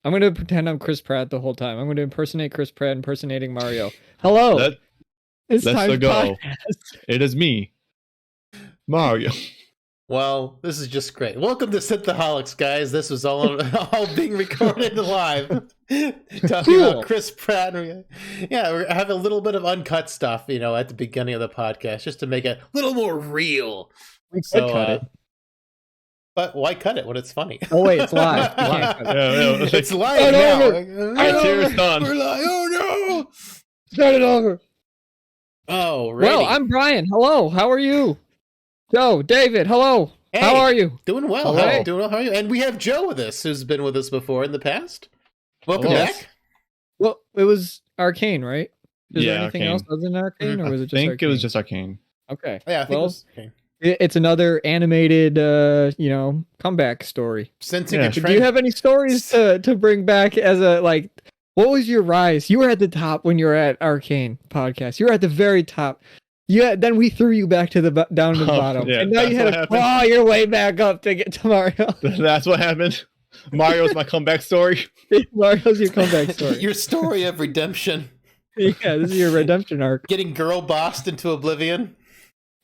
I'm gonna pretend I'm Chris Pratt the whole time. I'm gonna impersonate Chris Pratt impersonating Mario. Hello. It's Let's time to go. podcast. It is me, Mario. Well, this is just great. Welcome to Synthaholics, guys. This was all being recorded live. Talking Cool. about Chris Pratt. Yeah, we have a little bit of uncut stuff, at the beginning of the podcast, just to make it a little more real. We could cut it. But why cut it when it's funny? Oh wait, it's live. You can't cut it. It's live now. Our series done. We're live. Oh no! Start it over. Oh, Well, I'm Brian. Hello. How are you? Joe, David. Hello. Hey, How are you? Doing well. Hello. Doing well. How are you? And we have Joe with us, who's been with us before in the past. Welcome Hello. back. Well, it was Arcane, right? Is there Yeah, anything Arcane. else other than Arcane, or was it I just think Arcane? it was just Arcane. Okay. Yeah, I think Well, it was okay. It's another animated, comeback story. Sensing Yeah. a Do trend. you have any stories to bring back as a what was your rise? You were at the top when you were at Arcane podcast. You were at the very top. Then we threw you back to the down to the bottom, yeah, and now you that's had what to happened. claw your way back up to get to Mario. That's what happened. Mario's my comeback story. Mario's your comeback story. Your story of redemption. Yeah, this is your redemption arc Getting girl bossed into oblivion.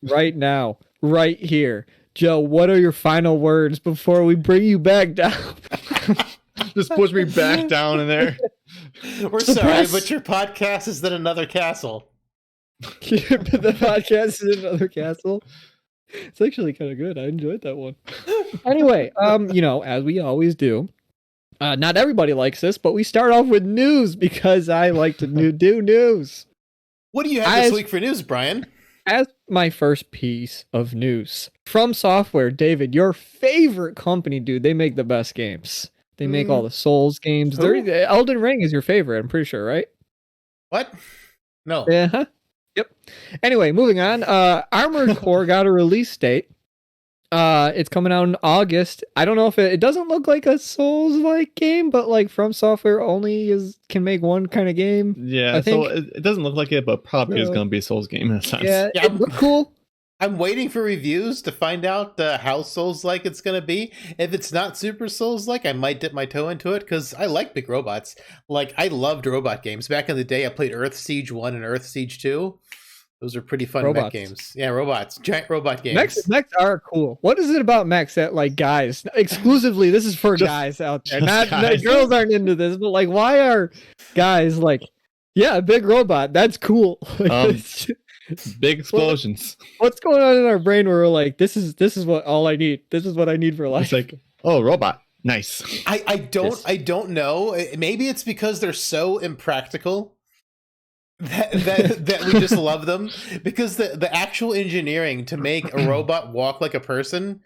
right now, right here. Joe, what are your final words before we bring you back down? Just push me back down in there. We're sorry, but your podcast is in another castle. The podcast is another castle. It's actually kind of good. I enjoyed that one. Anyway, as we always do, not everybody likes this, but we start off with news because I like to do news. What do you have this week for news, Brian? As my first piece of news, From Software, David, your favorite company, dude, they make the best games. They make all the Souls games. Elden Ring is your favorite, I'm pretty sure, right? What? No. Yeah. Yep. Anyway, moving on. Armored Core got a release date. It's coming out in August. I don't know if it doesn't look like a Souls-like game, but like From Software only can make one kind of game. Yeah, I think- so it doesn't look like it, but probably is going to be a Souls game in a sense. Yeah, Yeah, it looked cool. I'm waiting for reviews to find out how Souls-like it's going to be. If it's not super Souls-like, I might dip my toe into it because I like big robots. Like, I loved robot games. Back in the day, I played Earth Siege 1 and Earth Siege 2. Those are pretty fun mech games. Yeah, robots. Giant robot games. Mechs are cool. What is it about mechs that like guys exclusively? This is for guys out there. Not guys. girls aren't into this, but like, why are guys like, yeah, big robot? That's cool. Big explosions. What's going on in our brain where we're like, this is what all I need. This is what I need for life. It's like, oh, robot. Nice. I don't know. Maybe it's because they're so impractical that we just love them, because the actual engineering to make a robot walk like a person,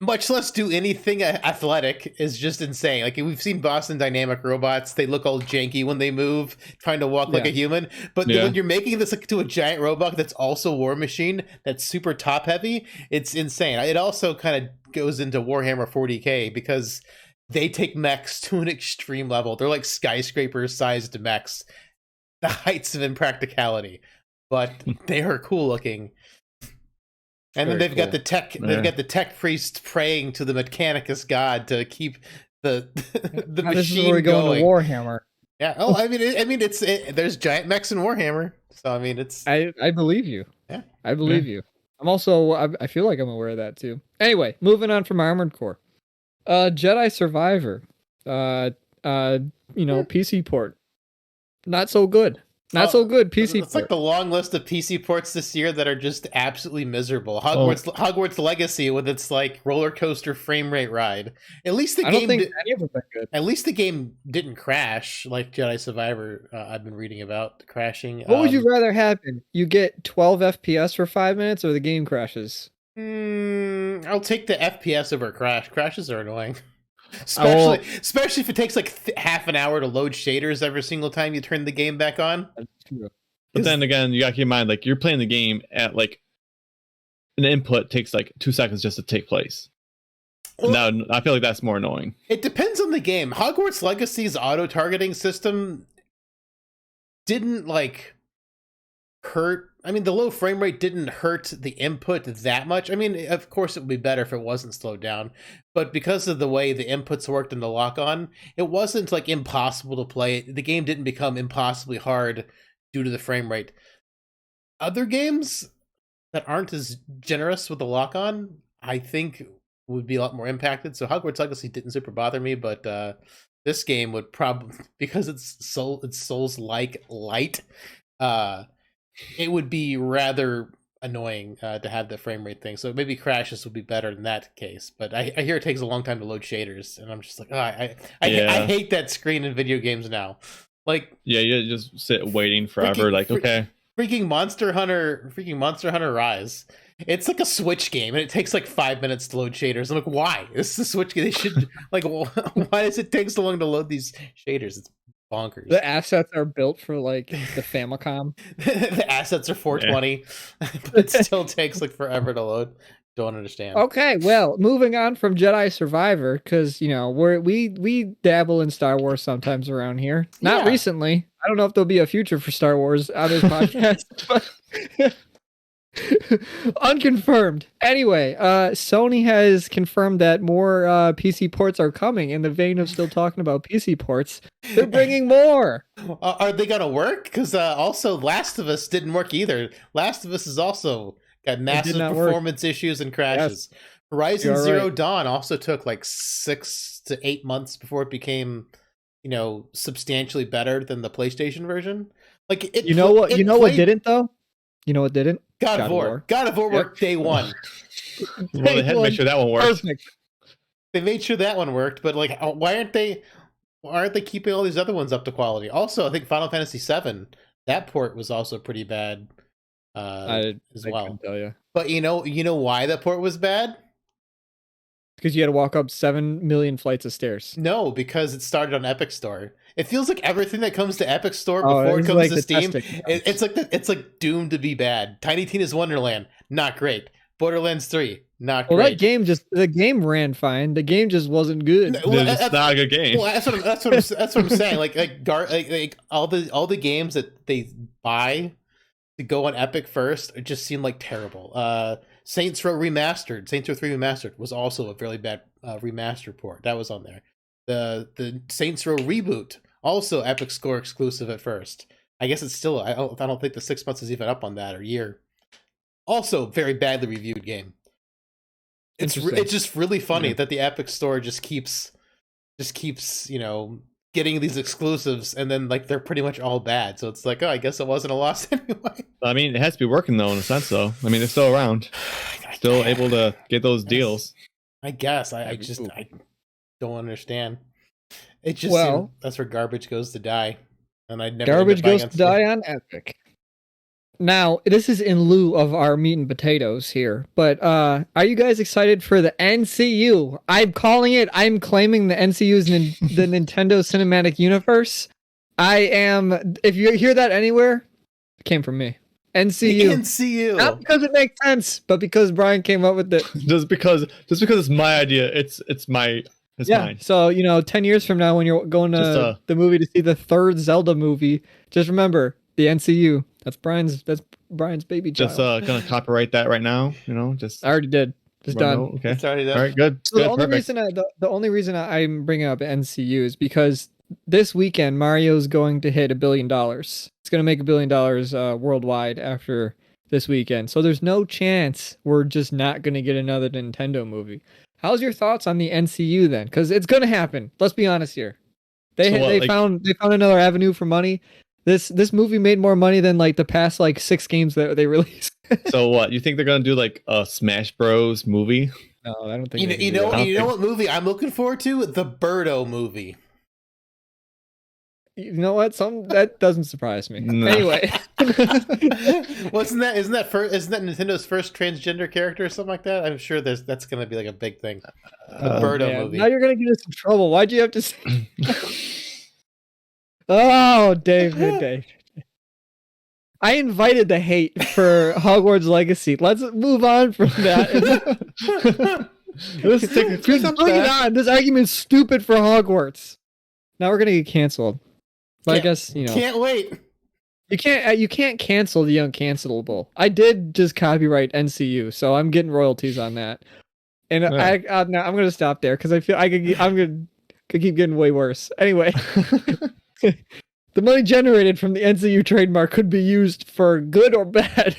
much less do anything athletic, is just insane. Like, we've seen Boston Dynamic robots, they look all janky when they move, trying to walk like a human. But when you're making this to a giant robot that's also War Machine, that's super top heavy, it's insane. It also kind of goes into Warhammer 40k because they take mechs to an extreme level. They're like skyscraper-sized mechs. The heights of impracticality, but they are cool looking. And then they've got the tech. They've got the tech priest praying to the Mechanicus god to keep the machine this is where we go going. into Warhammer. Yeah. Oh, there's giant mechs in Warhammer, so I mean it's. I believe you. Yeah, I believe you. I'm also. I feel like I'm aware of that too. Anyway, moving on from Armored Core, Jedi Survivor, PC port. Not so good. Not so good. PC. It's like the long list of PC ports this year that are just absolutely miserable. Hogwarts Legacy with its like roller coaster frame rate ride. At least the I game. don't think any of them are good. At least the game didn't crash like Jedi Survivor. I've been reading about crashing. What would you rather happen? You get 12 FPS for 5 minutes, or the game crashes? I'll take the FPS over crash. Crashes are annoying. Especially if it takes like half an hour to load shaders every single time you turn the game back on. That's true. But then again, you got to keep in mind, like, you're playing the game at like an input takes like 2 seconds just to take place. Well, now I feel like that's more annoying. It depends on the game. Hogwarts Legacy's auto targeting system didn't like hurt. I mean, the low frame rate didn't hurt the input that much. I mean, of course, it would be better if it wasn't slowed down, but because of the way the inputs worked in the lock-on, it wasn't like impossible to play. The game didn't become impossibly hard due to the frame rate. Other games that aren't as generous with the lock-on, I think, would be a lot more impacted. So Hogwarts Legacy didn't super bother me, but this game would probably, because it's Souls-like light, it would be rather annoying to have the frame rate thing. So maybe crashes would be better in that case. But I hear it takes a long time to load shaders, and I'm just like, I hate that screen in video games now. Like, yeah, you just sit waiting forever. Okay, freaking Monster Hunter Rise. It's like a Switch game, and it takes like 5 minutes to load shaders. I'm like, why? This is a Switch game. They should like, why does it take so long to load these shaders? It's bonkers. The assets are built for like the Famicom. The assets are 420, but it still takes like forever to load. Don't understand. Okay, well, moving on from Jedi Survivor, because we dabble in Star Wars sometimes around here. Not recently. I don't know if there'll be a future for Star Wars on this podcast, but unconfirmed. Anyway, Sony has confirmed that more PC ports are coming. In the vein of still talking about PC ports, they're bringing more. Are they gonna work? Because also Last of Us didn't work either. Last of Us has also got massive performance issues and crashes. Yes. Horizon Zero Dawn also took like 6 to 8 months before it became, substantially better than the PlayStation version. Like it. What didn't though? You know what didn't? God of War. God of War worked day one. Well, they had to make sure that one worked. Perfect. They made sure that one worked, but like, why aren't they keeping all these other ones up to quality? Also, I think Final Fantasy VII, that port was also pretty bad as well. Couldn't tell you. But you know why that port was bad? Because you had to walk up 7 million flights of stairs. No, because it started on Epic Store. It feels like everything that comes to Epic Store before it comes to Steam, it's like doomed to be bad. Tiny Tina's Wonderland, not great. Borderlands 3, not great. Well, the game ran fine. The game just wasn't good. It's not a good game. Well, that's what I'm saying. Like all the games that they buy to go on Epic first just seem like terrible. Saints Row 3 Remastered was also a fairly bad remaster port. That was on there. The Saints Row reboot, also Epic Store exclusive at first. I guess it's still, I don't think the 6 months is even up on that, or year. Also very badly reviewed game. It's just really funny that the Epic Store just keeps getting these exclusives, and then like they're pretty much all bad. So it's like, I guess it wasn't a loss anyway. I mean, it has to be working though, in a sense. Though, I mean, they're still around, still able to get those deals. I guess I don't understand. It just that's where garbage goes to die, and I'd never. Garbage goes to die on Epic. Now, this is in lieu of our meat and potatoes here, but are you guys excited for the NCU? I'm calling it. I'm claiming the NCU is the Nintendo Cinematic Universe. I am. If you hear that anywhere, it came from me. NCU. Not because it makes sense, but because Brian came up with it. Just because it's my idea. It's mine. So 10 years from now, when you're going to the movie to see the third Zelda movie, just remember the NCU. That's Brian's baby child. Just gonna copyright that right now. I already did. Just done. Okay. It's already done. All right. Good. So the only reason I'm bringing up NCU is because this weekend Mario's going to hit $1 billion. It's going to make $1 billion worldwide after this weekend. So there's no chance we're just not going to get another Nintendo movie. How's your thoughts on the NCU then? Because it's going to happen. Let's be honest here. They found another avenue for money. This movie made more money than like the past 6 games that they released. So what? You think they're gonna do like a Smash Bros movie? No, I don't think. You know what movie I'm looking forward to? The Birdo movie. You know what? That doesn't surprise me. No. Anyway, isn't that Nintendo's first transgender character or something like that? I'm sure that's gonna be like a big thing. The Birdo movie. Now you're gonna get us in trouble. Why'd you have to say? Oh, Dave. I invited the hate for Hogwarts Legacy. Let's move on from that. Bring it on. This argument's stupid for Hogwarts. Now we're gonna get canceled. But I guess Can't wait. You can't cancel the uncancelable. I did just copyright NCU, so I'm getting royalties on that. And Yeah. now I'm gonna stop there because I feel I'm gonna could keep getting way worse. Anyway, the money generated from the NCU trademark could be used for good or bad.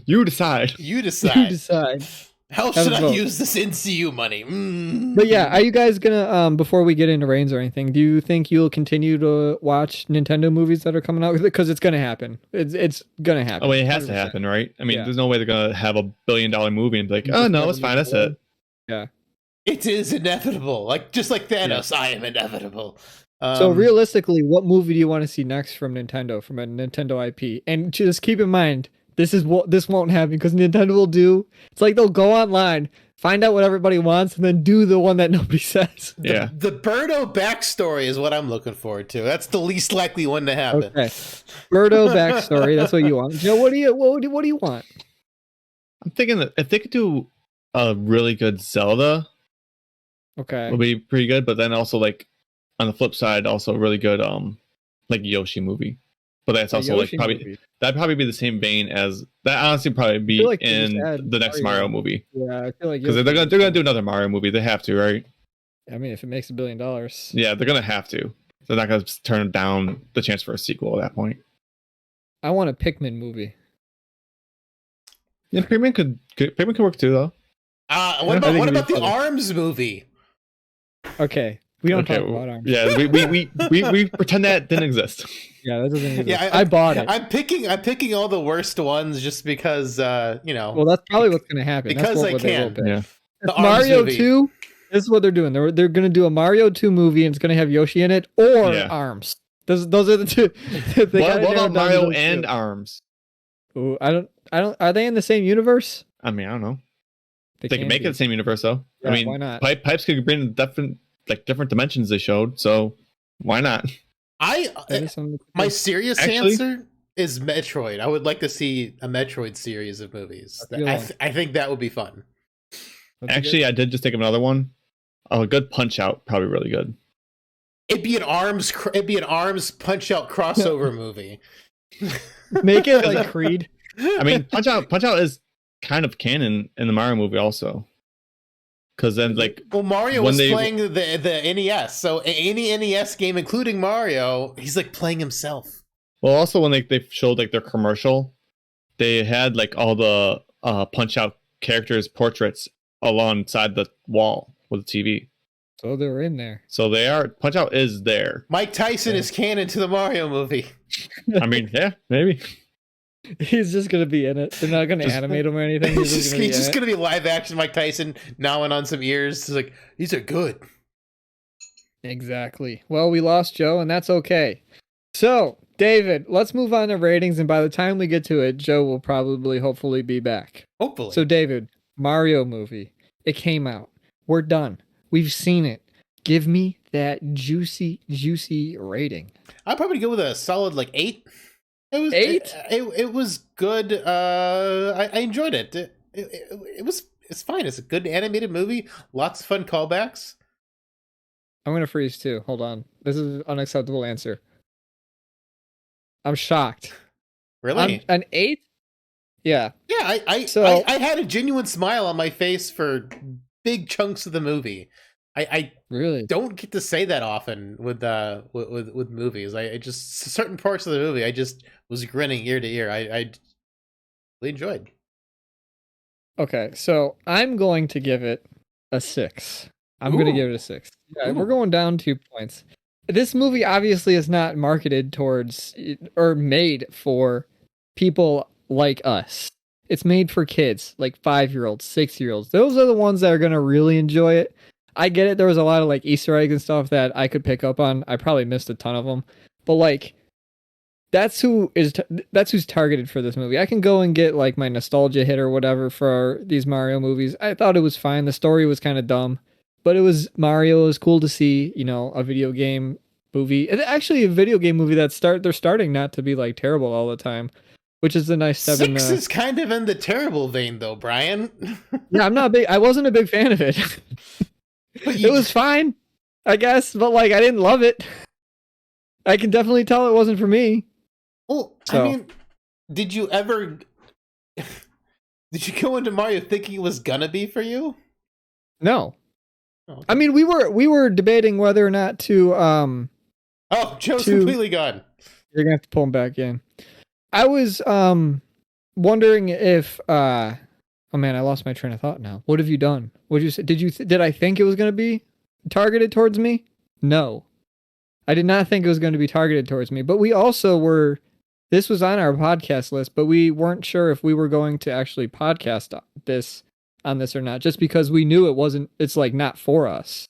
You decide. You You decide. decide. How Have should a I vote. use this NCU money? But yeah, are you guys gonna before we get into Reigns or anything? Do you think you'll continue to watch Nintendo movies that are coming out? Because it's gonna happen. It's gonna happen. Oh, wait, it has to 100%. happen, right? I mean, Yeah. there's no way they're gonna have $1 billion movie and be like, Just oh no, never it's fine, move that's forward. it. Yeah. It is inevitable. Like just like Thanos, I am inevitable. So realistically, what movie do you want to see next from Nintendo, from a Nintendo IP? And just keep in mind, this won't happen because Nintendo will do. It's like they'll go online, find out what everybody wants, and then do the one that nobody says. Yeah. The Birdo backstory is what I'm looking forward to. That's the least likely one to happen. Okay, Birdo backstory. That's what you want, Joe. What do you want? I'm thinking that if they could do a really good Zelda, Okay. would be pretty good. But then also like on the flip side, also a really good like Yoshi movie. But that's A also Yoshi like probably movie. that'd probably be the same vein as that. Honestly, probably be feel like they just in add the next Mario. Mario movie Yeah, I feel like because Yoshi they're would gonna be do another Mario movie. They have to, right? I mean, if it makes $1 billion. Yeah, they're gonna have to. They're not gonna turn down the chance for a sequel at that point. I want a Pikmin movie. Yeah, Pikmin could work too though. What I think about it'd be the funny. ARMS movie? Okay, we don't Okay, talk about arms. yeah, we pretend that didn't exist. Yeah, that doesn't exist. Yeah, I bought it. I'm picking all the worst ones just because Well, that's probably what's going to happen. because that's I what they will can. pick. Yeah. The If ARMS Mario movie. 2, this is what they're doing. They're going to do a Mario 2 movie and it's going to have Yoshi in it or Yeah. Arms. Those are the two. They What gotta narrow about down to Mario those and two. Arms? Ooh, I don't. Are they in the same universe? I mean, I don't know. They can can make be. it the same universe though. Yeah, I mean, why not? Pipes could bring different dimensions they showed, so why not? That is something to My do. serious Actually- answer is Metroid. I would like to see a Metroid series of movies. I feel like- I think that would be fun. That's a Actually, I did just think of another one. A good Punch Out, probably really good. It'd be an arms Punch Out crossover movie. good- make it like Creed. I mean, Punch Out is kind of canon in the Mario movie also. Because then, like, Well, Mario when was they- playing the NES, so any NES game, including Mario, he's like playing himself. well, also when they showed like their commercial, they had like all the Punch Out characters' portraits alongside the wall with the TV. So they're in there. So they are Punch Out is there. Mike Tyson is canon to the Mario movie. I mean, yeah, maybe. He's just gonna be in it. They're not gonna Just- animate him or anything. He's gonna be in just it. gonna be live action Mike Tyson gnawing on some ears. He's like, these are good. Exactly. Well, we lost Joe, and that's okay. So, David, let's move on to ratings, and by the time we get to it, Joe will probably, hopefully, be back. Hopefully. So, David, Mario movie. It came out. We're done. We've seen it. Give me that juicy rating. I'd probably go with a solid like 8. It was 8? It was good. I enjoyed it. It's fine. It's a good animated movie. Lots of fun callbacks. I'm gonna freeze too. Hold on. This is an unacceptable answer. I'm shocked. Really? An 8? Yeah. Yeah. I had a genuine smile on my face for big chunks of the movie. I Really? don't get to say that often with movies. I just certain parts of the movie I just was grinning ear to ear. I really enjoyed. Okay, so I'm going to give it a 6. I'm going to Ooh. give it a 6. Yeah, Ooh. we're going down 2 points. This movie obviously is not marketed towards or made for people like us. It's made for kids, like 5-year-olds, 6-year-olds. Those are the ones that are going to really enjoy it. I get it. There was a lot of like Easter eggs and stuff that I could pick up on. I probably missed a ton of them, but like that's who's targeted for this movie. I can go and get like my nostalgia hit or whatever for these Mario movies. I thought it was fine. The story was kind of dumb, but it was Mario. It was cool to see, a video game movie. And actually a video game movie they're starting not to be like terrible all the time, which is a nice step 6 in is kind of in the terrible vein though, Brian. Yeah, I wasn't a big fan of it. But It was fine, I guess, but like I didn't love it. I can definitely tell it wasn't for me. Well, So- I mean, did you ever did you go into Mario thinking it was gonna be for you? No. Oh, okay. I mean, we were debating whether or not to Oh, Joe's to- completely gone. You're gonna have to pull him back in. I was wondering if oh man, I lost my train of thought now. What have you done? What did you say? Did I think it was gonna be targeted towards me? No. I did not think it was going to be targeted towards me. But we also were this was on our podcast list, but we weren't sure if we were going to actually podcast on this or not, just because we knew it's like not for us.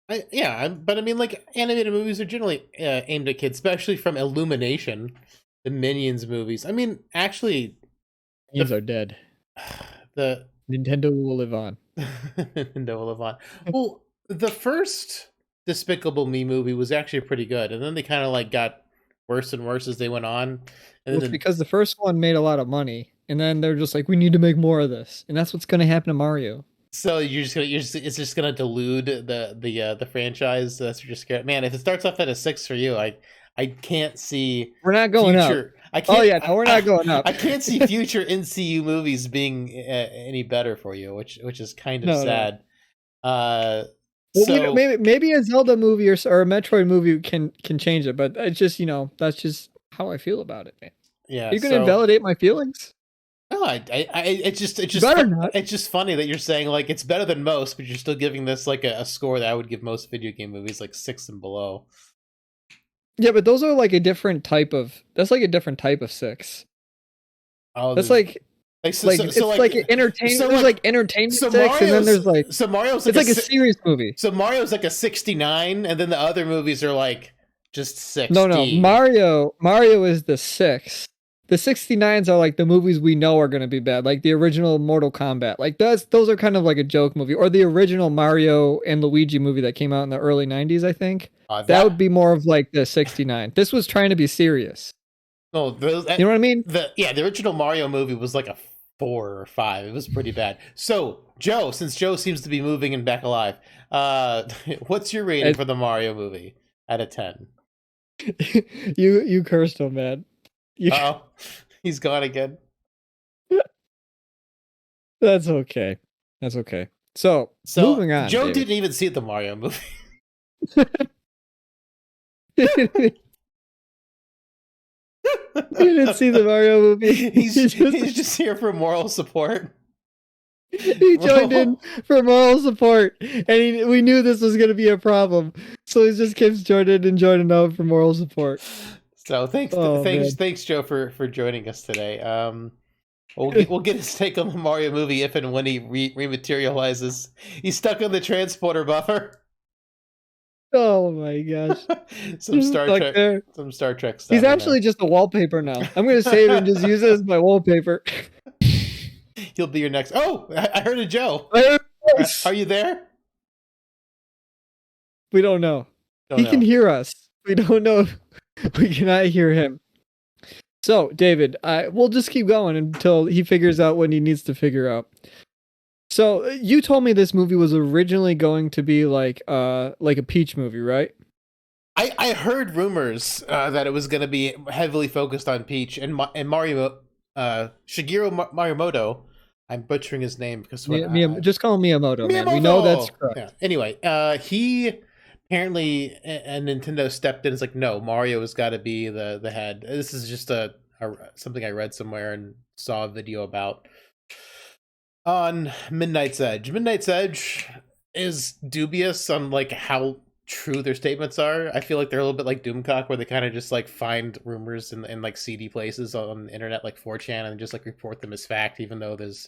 But I mean, like, animated movies are generally aimed at kids, especially from Illumination, the Minions movies. I mean, actually, Minions are dead. the Nintendo will live on. Nintendo will live on. Well, the first Despicable Me movie was actually pretty good, and then they kind of like got worse and worse as they went on. And Well, it's because the first one made a lot of money, and then they're just like, we need to make more of this, and that's what's going to happen to Mario. so it's just gonna delude the franchise. That's what you're scared. Man, if it starts off at a 6 for you, I can't see. We're not going future, up. I can't, Oh yeah, no, we're not going up. I can't see future NCU movies being any better for you, which is kind of No. sad. Well, So maybe a Zelda movie or a Metroid movie can change it, but it's just that's just how I feel about it, man. yeah, Are you gonna invalidate my feelings? No, it's just better not. It's just funny that you're saying like it's better than most, but you're still giving this like a score that I would give most video game movies, like 6 and below. Yeah, but those are like a different type of. That's like a different type of 6. Oh, That's there's- it's like entertainment. so, There's like- like entertainment so 6, and then there's like so Mario's it's like a serious movie. so Mario's like a 69, and then the other movies are like just 60. No, Mario is the 6. The 69s are like the movies we know are going to be bad, like the original Mortal Kombat. Like those are kind of like a joke movie, or the original Mario and Luigi movie that came out in the early 90s, I think. That would be more of like the 69. This was trying to be serious. No, those, You know what I mean? the original Mario movie was like a 4 or 5. It was pretty bad. So Joe, since Joe seems to be moving and back alive, what's your rating for the Mario movie out of 10? You cursed him, man. Oh, he's gone again. That's okay. So moving on. Joe David. didn't even see the Mario movie. You didn't see the Mario movie. He's just here for moral support. He joined in for moral support, and we knew this was going to be a problem, so he just keeps joining out for moral support. So thanks, Joe, for joining us today. We'll get his take on the Mario movie if and when he rematerializes. He's stuck on the transporter buffer. Oh my gosh! Some Star Trek stuff. He's actually just a wallpaper now. I'm going to save it and just use it as my wallpaper. He'll be your next. Oh, I heard a Joe. Are you there? We don't know. He can hear us. We don't know. We cannot hear him. So, David, we'll just keep going until he figures out what he needs to figure out. So, you told me this movie was originally going to be like a Peach movie, right? I heard rumors that it was going to be heavily focused on Peach and Mario. Shigeru Miyamoto. I'm butchering his name because just call him Miyamoto, man. We know that's correct. Yeah. Anyway, he apparently and Nintendo stepped in. It's like, no, Mario has got to be the head. This is just something I read somewhere and saw a video about on Midnight's Edge. Midnight's Edge is dubious on like how true their statements are. I feel like they're a little bit like Doomcock, where they kind of just like find rumors in like seedy places on the internet, like 4chan, and just like report them as fact, even though there's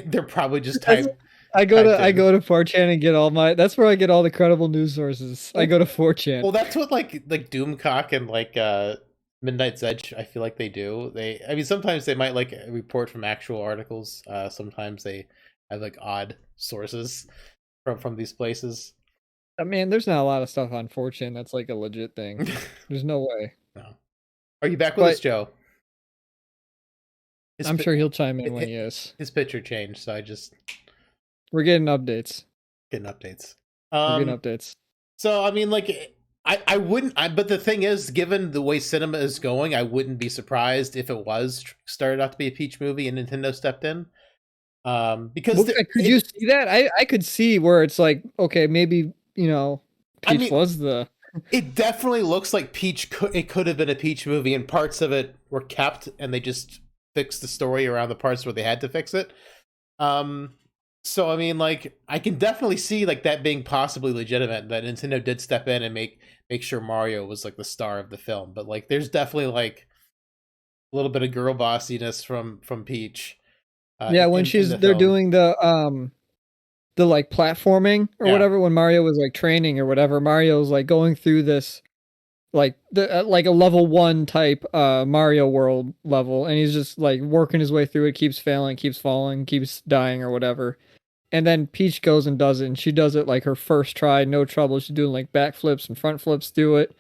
they're probably just typed. I go to 4chan and get all my. That's where I get all the credible news sources. I go to 4chan. Well, that's what like Doomcock and like Midnight's Edge. I feel like they do. I mean, sometimes they might like report from actual articles. Sometimes they have like odd sources from these places. I mean, there's not a lot of stuff on 4chan that's like a legit thing. There's no way. No. Are you back with us, Joe? I'm sure he'll chime in when he is. His picture changed, so We're getting updates. Getting updates. We're getting updates. So, I mean, like, I wouldn't. But the thing is, given the way cinema is going, I wouldn't be surprised if it was started out to be a Peach movie and Nintendo stepped in. Because could you see that? I could see where it's like, okay, maybe Peach was the. It definitely looks like Peach. It could have been a Peach movie, and parts of it were kept, and they just fixed the story around the parts where they had to fix it. So I mean, like, I can definitely see like that being possibly legitimate. That Nintendo did step in and make sure Mario was like the star of the film. But like, there's definitely like a little bit of girl bossiness from Peach. Yeah, when they're doing the like platforming or whatever, when Mario was like training or whatever, Mario's like going through this like like a level 1 type Mario World level, and he's just like working his way through it, keeps failing, keeps falling, keeps dying or whatever. And then Peach goes and does it, and she does it like her first try, no trouble. She's doing like backflips and front flips through it.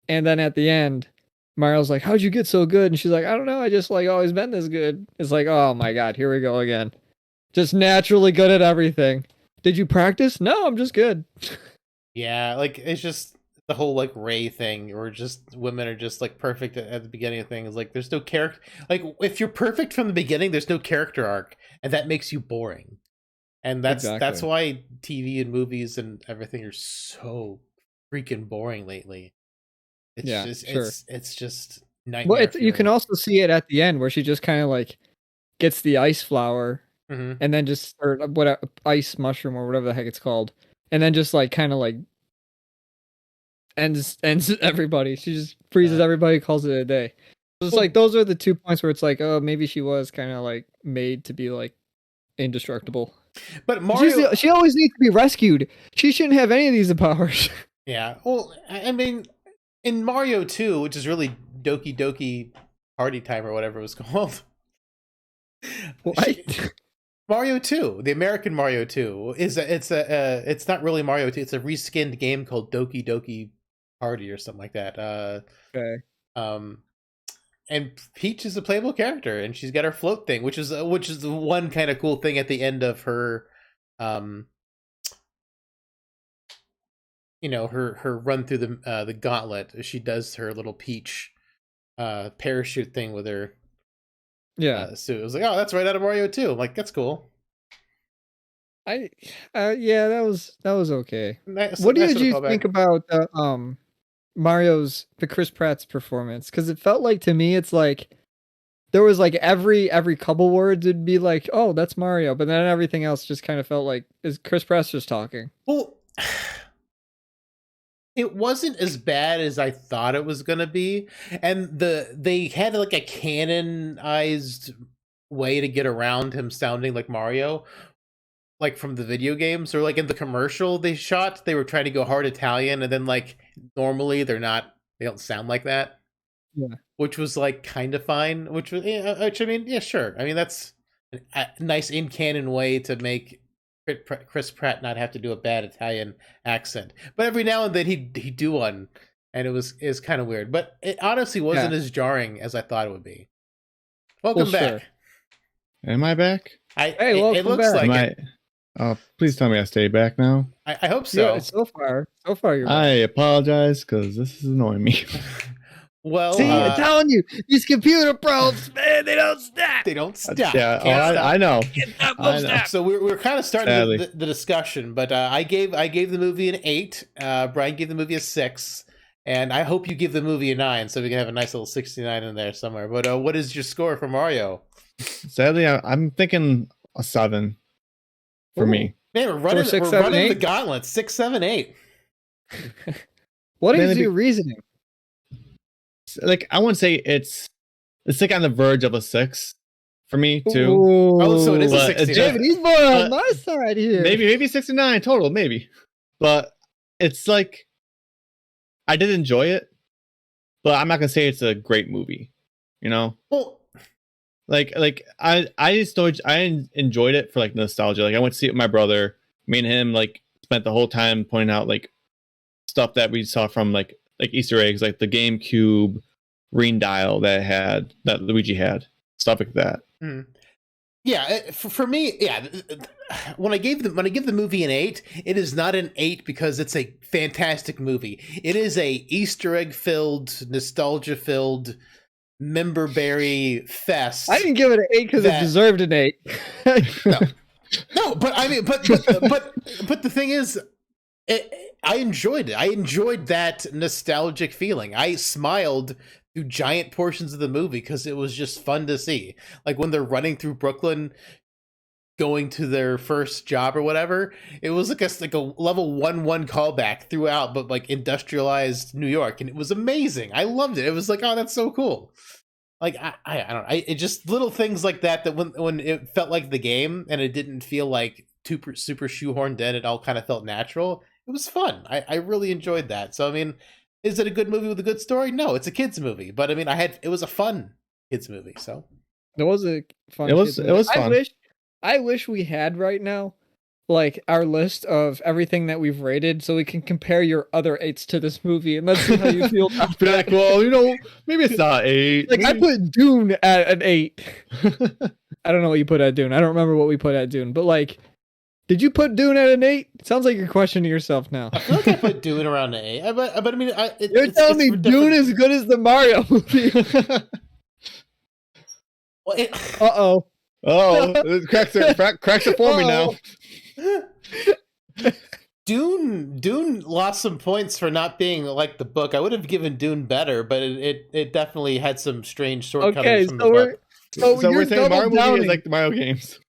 And then at the end, Mario's like, "How'd you get so good?" And she's like, "I don't know. I just like always been this good." It's like, oh my god, here we go again. Just naturally good at everything. Did you practice? No, I'm just good. Yeah, like it's just the whole like Ray thing, or just women are just like perfect at the beginning of things. Like there's no character. Like if you're perfect from the beginning, there's no character arc, and that makes you boring. And that's why TV and movies and everything are so freaking boring lately. It's just nightmare. Well, you can also see it at the end where she just kind of like gets the ice flower, and then just or what ice mushroom or whatever the heck it's called, and then just like kind of like ends everybody. She just freezes everybody, calls it a day. So it's like those are the 2 points where it's like, oh, maybe she was kind of like made to be like indestructible. But Mario, she always needs to be rescued. She shouldn't have any of these powers. Yeah, well, I mean, in Mario 2, which is really Doki Doki Party Time or whatever it was called. Mario 2, the American Mario 2, it's not really Mario 2. It's a reskinned game called Doki Doki Party or something like that. Okay. And Peach is a playable character, and she's got her float thing, which is the one kind of cool thing at the end of her, her run through the gauntlet. She does her little Peach parachute thing with her. Yeah. So it was like, oh, that's right out of Mario 2. I'm like, that's cool. Yeah, that was okay. What did you think about the Chris Pratt's performance? Because it felt like to me, it's like there was like every couple words it'd be like, oh, that's Mario, but then everything else just kind of felt like is Chris Pratt just talking. Well, it wasn't as bad as I thought it was gonna be, and they had like a canonized way to get around him sounding like Mario, like from the video games, or like in the commercial they shot, they were trying to go hard Italian, and then like normally they don't sound like that. Yeah, which was like kind of fine. Which I mean, yeah, sure. I mean, that's a nice in canon way to make Chris Pratt not have to do a bad Italian accent. But every now and then he'd do one, and is kind of weird. But it honestly wasn't as jarring as I thought it would be. Welcome back. Sure. Am I back? Welcome it looks back. like it. Oh, please tell me I stay back now. I hope so. Yeah, so far you're back. I apologize because this is annoying me. Well, see, I'm telling you, these computer probes, man, they don't stop. They don't stop. Yeah, I know. Stop. So we're kind of starting the discussion, but I gave the movie an 8. Brian gave the movie a 6, and I hope you give the movie a 9, so we can have a nice little 69 in there somewhere. But what is your score for Mario? Sadly, I'm thinking a 7 for me. Man, we're running the gauntlet. 6, 7, 8. What is your reasoning? Like, I wouldn't say it's like on the verge of a 6 for me too. Ooh. Oh, so it is a 69. He's more on my side here. Maybe 69 total, maybe. But it's like I did enjoy it, but I'm not gonna say it's a great movie. You know? Well, like I enjoyed it for like nostalgia. Like I went to see it with my brother. Me and him like spent the whole time pointing out like stuff that we saw from like Easter eggs, like the GameCube ring dial that Luigi had, stuff like that. Yeah, for me, yeah. When I give the movie an 8, it is not an 8 because it's a fantastic movie. It is a Easter egg filled, nostalgia filled, memberberry fest. I didn't give it an 8 because it deserved an 8. No, but I mean, but the thing is, I enjoyed it. I enjoyed that nostalgic feeling. I smiled through giant portions of the movie because it was just fun to see. Like when they're running through Brooklyn, going to their first job or whatever, it was like a level 1-1 callback throughout, but like industrialized New York, and it was amazing. I loved it. It was like, oh, that's so cool. Like I don't know. It just little things like that when it felt like the game and it didn't feel like super shoehorned in. It all kind of felt natural. It was fun. I really enjoyed that. So I mean, is it a good movie with a good story? No, it's a kids movie. But I mean, it was a fun kids movie. So it was a fun. It was fun. I wish we had right now, like our list of everything that we've rated, so we can compare your other 8s to this movie, and let's see how you feel. Be like, well, maybe it's not 8. Like I put Dune at an 8. I don't know what you put at Dune. I don't remember what we put at Dune, but like. Did you put Dune at an 8? Sounds like you're questioning yourself now. I feel like I put Dune around an 8. But I mean, you're telling me Dune is as good as the Mario movie? Well, it cracks it for me now. Dune lost some points for not being like the book. I would have given Dune better, but it definitely had some strange shortcomings from the book. So we're saying Mario movie is like the Mario games.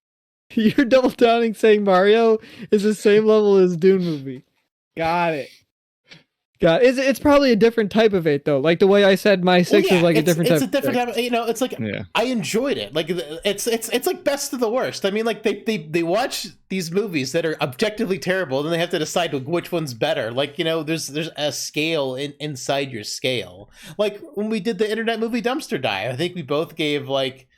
You're double downing saying Mario is the same level as Dune movie. Got it. It's probably a different type of 8 though. Like the way I said my 6 is like a different type. It's a different type. It's like I enjoyed it. Like it's like best of the worst. I mean, like they watch these movies that are objectively terrible, and then they have to decide which one's better. Like there's a scale inside your scale. Like when we did the Internet Movie Dumpster Dive, I think we both gave like.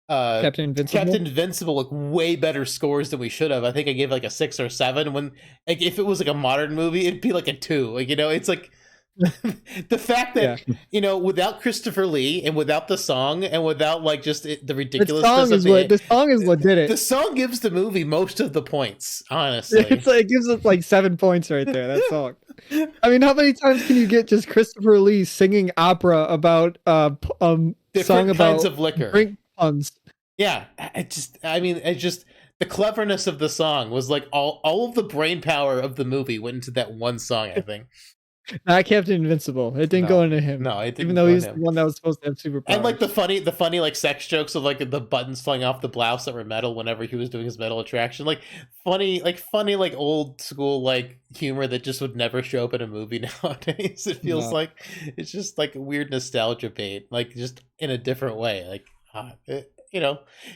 Captain Invincible like way better scores than we should have. I think I gave like a 6 or 7 when like if it was like a modern movie it'd be like a 2. Like it's like the fact that without Christopher Lee and without the song and without like just the ridiculousness the song is what did it. The song gives the movie most of the points, honestly. It's like it gives us like 7 points right there, that song. I mean, how many times can you get just Christopher Lee singing opera about different song about kinds of liquor? Drink puns. Yeah, the cleverness of the song was like all of the brain power of the movie went into that one song, I think. Not Captain Invincible. It didn't go into him. No, it didn't. Even though he's the one that was supposed to have superpowers. And like the funny like sex jokes of like the buttons falling off the blouse that were metal whenever he was doing his metal attraction. Like funny like old school like humor that just would never show up in a movie nowadays. It feels like it's just like a weird nostalgia bait, like just in a different way. Like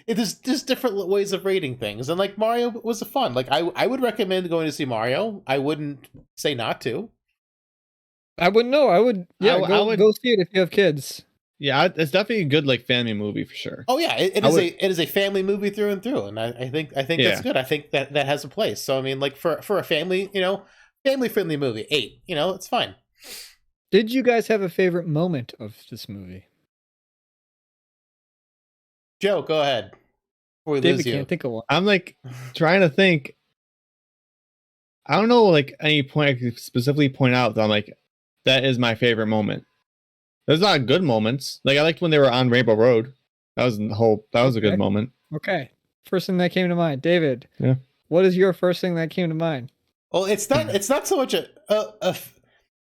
there's different ways of rating things, and like Mario was a fun. Like I would recommend going to see Mario. I wouldn't say not to. I wouldn't know. I would. Yeah, I would go see it if you have kids. Yeah, it's definitely a good like family movie for sure. Oh yeah, it is a family movie through and through, and I think that's good. I think that has a place. So I mean, like for a family, family friendly movie, 8. It's fine. Did you guys have a favorite moment of this movie? Joe, go ahead. Before we David lose you. can't think of one. I'm like trying to think. I don't know, like any point I could specifically point out that I'm like, that is my favorite moment. There's a lot of good moments. Like I liked when they were on Rainbow Road. That was a good moment. Okay. First thing that came to mind, David. Yeah. What is your first thing that came to mind? Well, it's not so much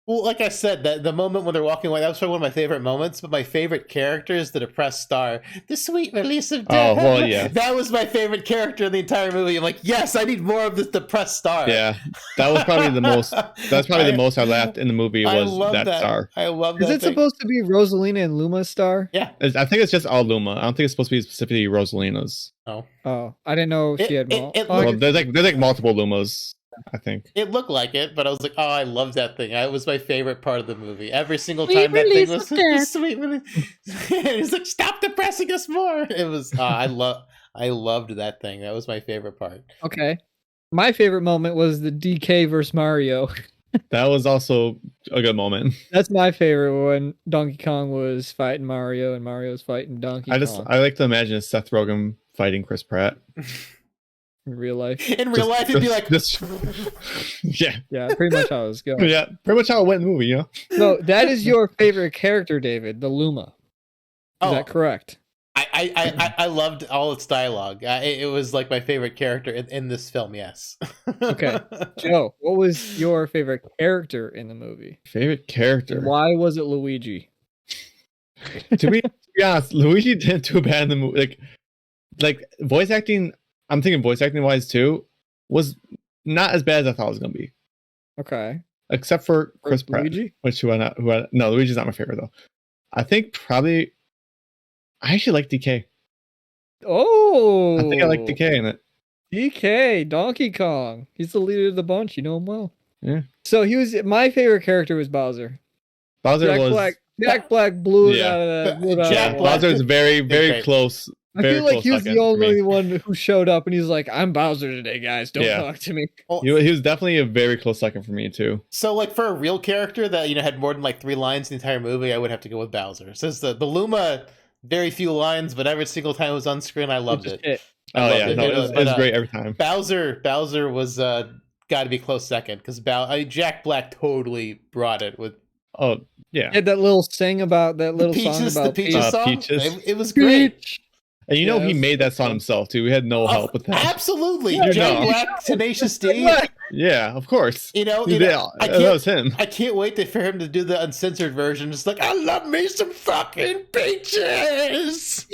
well, like I said, that the moment when they're walking away, that was probably one of my favorite moments. But my favorite character is the depressed star. The sweet release of death. Oh, well, yeah. That was my favorite character in the entire movie. I'm like, yes, I need more of this depressed star. Yeah, that was probably the most. That's probably the most I laughed in the movie was that star. I love that. Is it supposed to be Rosalina and Luma's star? Yeah, I think it's just all Luma. I don't think it's supposed to be specifically Rosalina's. Oh, I didn't know she had. Well, there's like multiple Lumas. I think it looked like it, but I was like, "Oh, I love that thing." It was my favorite part of the movie. Every single time that thing was sweet release. He's like, "Stop depressing us more." It was. I loved that thing. That was my favorite part. Okay, my favorite moment was the DK versus Mario. That was also a good moment. That's my favorite when Donkey Kong was fighting Mario and Mario was fighting Donkey Kong. I like to imagine Seth Rogen fighting Chris Pratt. In real life. In real life, it'd be like, yeah, Yeah, pretty much how it was going. yeah, pretty much how it went in the movie. You know, So that is your favorite character, David, the Luma. Is that correct? I loved all its dialogue. It was like my favorite character in this film. Yes. Okay, Joe, what was your favorite character in the movie? favorite character. And why was it Luigi? To be honest, Luigi didn't do bad in the movie. Like voice acting. I'm thinking voice acting wise too was not as bad as I thought it was gonna be. Okay, Except for Chris Pratt, Luigi. which no, Luigi's not my favorite though. I think probably I actually like DK. Oh, I think I like DK in it. DK, Donkey Kong. He's the leader of the bunch. You know him well. Yeah. So he was my favorite character was Bowser. Bowser Jack Black blew it Yeah. out of that. blew it out of Jack that. Black- Bowser's very Okay. close. I Very feel like close he was second the for me. only one who showed up, and he's like, "I'm Bowser today, guys. Don't Yeah. talk to me." He was definitely a very close second for me too. So, like, for a real character that had more than like 3 lines in the entire movie, I would have to go with Bowser. Since the Luma, very few lines, but every single time it was on screen, I loved it. I Oh loved yeah, it. no, it was great every time. Bowser was got to be close second because Jack Black totally brought it with Oh yeah, He had that little sing about that little Peaches, song about the Peaches song. Peaches. It was great. Peach. and you know he Yes. made that song himself too. We had no help with that. Absolutely, Yeah, Jack no. Black, Tenacious D. Yeah, of course. Yeah, That was him. I can't wait for him to do the uncensored version. It's like, I love me some fucking peaches.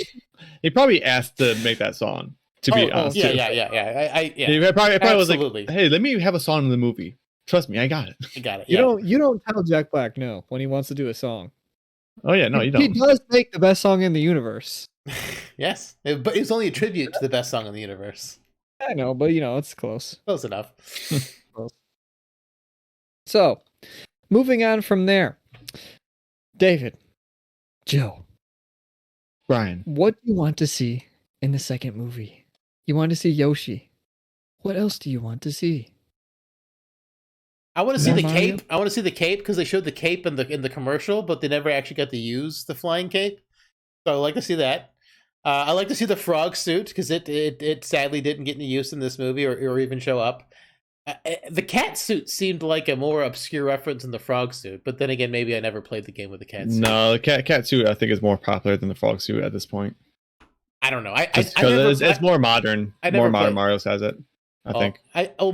He probably asked to make that song. To be honest, yeah, too. yeah. He probably was Absolutely. like, "Hey, let me have a song in the movie. Trust me, I got it." I got it. You don't tell Jack Black no when he wants to do a song. Oh yeah, no, you He don't. does make the best song in the universe. Yes, but it's only a tribute to the best song in the universe. I know, but it's close. Close enough. So, moving on from there, David, Joe, Brian, what do you want to see in the second movie? You want to see Yoshi. What else do you want to see? I want to see More the Mario? cape. I want to see the cape because they showed the cape in the commercial, but they never actually got to use the flying cape. So I like to see that. I like to see the frog suit because it sadly didn't get any use in this movie or even show up. The cat suit seemed like a more obscure reference than the frog suit, but then again, maybe I never played the game with the cat suit. no, the cat suit I think is more popular than the frog suit at this point. I don't know. Because it's more modern. I never More modern played- Mario has it. I think.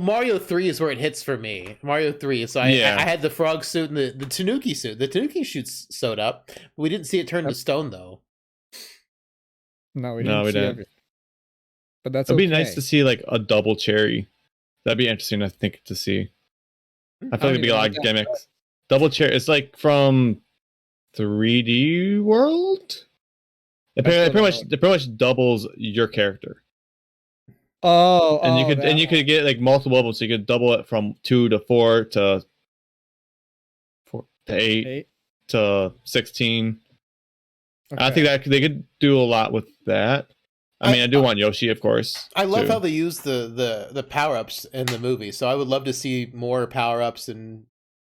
Mario 3 is where it hits for me. Mario 3. So I had the frog suit and the Tanuki suit. The Tanuki suit's sewed up. But we didn't see it turn to stone though. No, we No, didn't we see didn't. everything. But that's It'd be okay. nice to see like a double cherry. That'd be interesting, I think, to see. I feel like it'd be a lot of gimmicks. Double cherry. It's like from 3D World. It pretty much doubles your character. Oh, And you could get like multiple levels, so you could double it from 2 to 4 to 8 to 16. Okay. I think that they could do a lot with that. I mean, I do want Yoshi, of course. I love too. how they use the power-ups in the movie. So I would love to see more power-ups and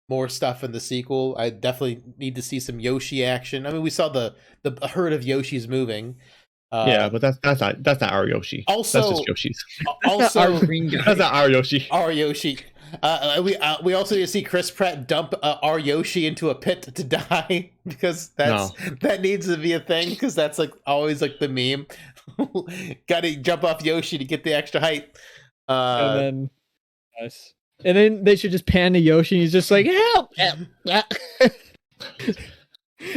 more stuff in the sequel. I definitely need to see some Yoshi action. I mean, we saw the herd of Yoshis moving. Yeah, but that's not our Yoshi. Also- that's just Yoshi's. Also, our green guy. That's not our Yoshi. our Yoshi. We also need to see Chris Pratt dump our Yoshi into a pit to die because that needs to be a thing because that's like always like the meme. Got to jump off Yoshi to get the extra height. And then, nice. And then they should just pan to Yoshi. And he's just like, help!